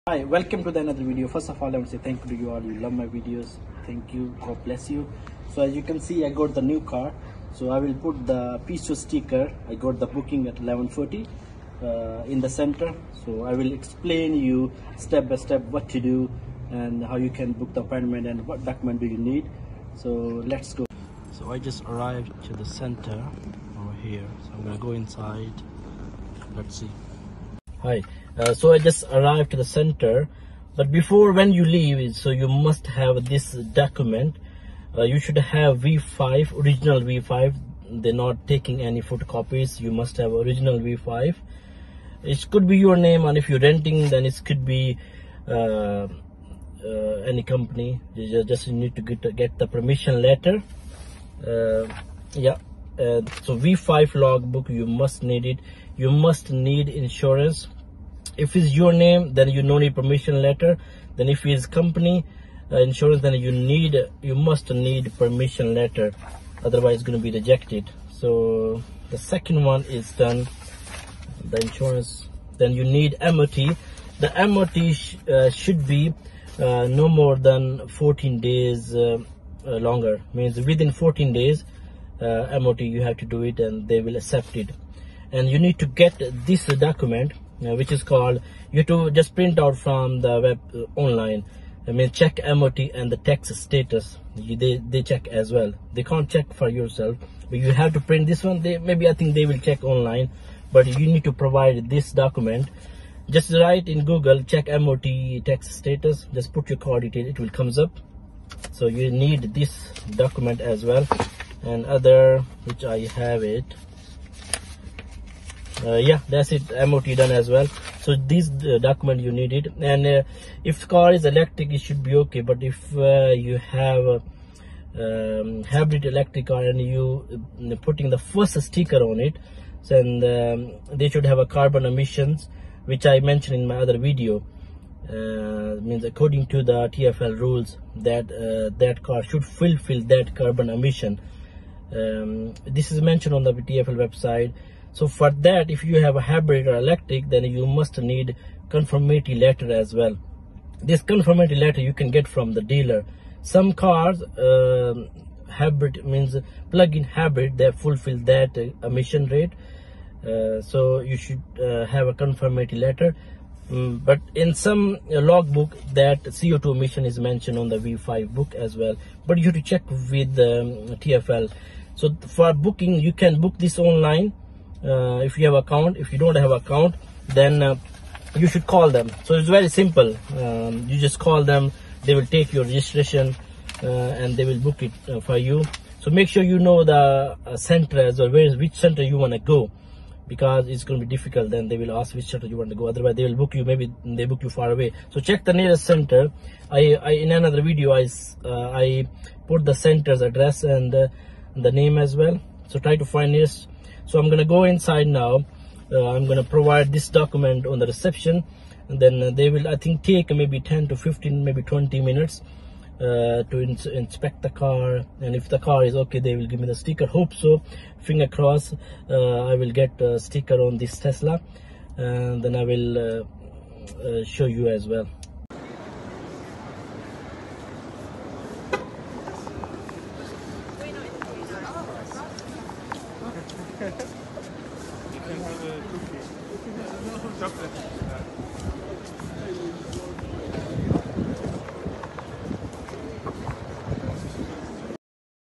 Hi, welcome to another video. First of all, I want to say thank you to you all. You love my videos. Thank you. God bless you. So as you can see, I got the new car. So I will put the PHV sticker. I got the booking at 11:40 in the center. So I will explain you step by step what to do and how you can book the appointment and what document do you need. So let's go. So I just arrived to the center over here. So I'm gonna go inside. Let's see. Hi, so I just arrived to the center, but before when you leave, so you must have this document. You should have V5, original V5. They're not taking any photocopies. You must have original V5. It could be your name, and if you're renting, then it could be any company. You just need to get the permission letter. So V5 logbook, you must need it. You must need insurance. If it's your name, then you don't need permission letter. Then if it's company insurance, then you must need permission letter. Otherwise, it's going to be rejected. So the second one is done. The insurance. Then you need MOT. The MOT should be no more than 14 days longer. Means within 14 days. MOT you have to do it and they will accept it. And you need to get this document which is called, you have to just print out from the web online. I mean, check MOT and the tax status. They check as well. They can't check for yourself, but you have to print this one. I think they will check online, but you need to provide this document. Just write in Google, check MOT tax status, just put your card detail, it will comes up. So you need this document as well. And other, which I have it, that's it, MOT done as well. So this document you need it. And if car is electric, it should be okay, but if you have hybrid electric car and you putting the first sticker on it, then they should have a carbon emissions, which I mentioned in my other video. Means according to the TfL rules, that that car should fulfill that carbon emission. This is mentioned on the TfL website. So for that, if you have a hybrid or electric, then you must need conformity letter as well. This conformity letter you can get from the dealer. Some cars, hybrid means plug-in hybrid, they fulfill that emission rate. So you should have a conformity letter. But in some logbook, that CO2 emission is mentioned on the V5 book as well. But you have to check with TfL. So for booking, you can book this online if you have account. If you don't have account, then you should call them. So it's very simple. You just call them. They will take your registration and they will book it for you. So make sure you know the center as well. Which center you want to go, because it's going to be difficult. Then they will ask which center you want to go. Otherwise, they will book you. Maybe they book you far away. So check the nearest center. I in another video I put the center's address and the name as well. So try to find this. So I'm gonna go inside now. I'm gonna provide this document on the reception, and then they will, I think, take maybe 10 to 15, maybe 20 minutes to inspect the car. And if the car is okay, they will give me the sticker. Hope so. Finger crossed. I will get a sticker on this Tesla, and then I will show you as well.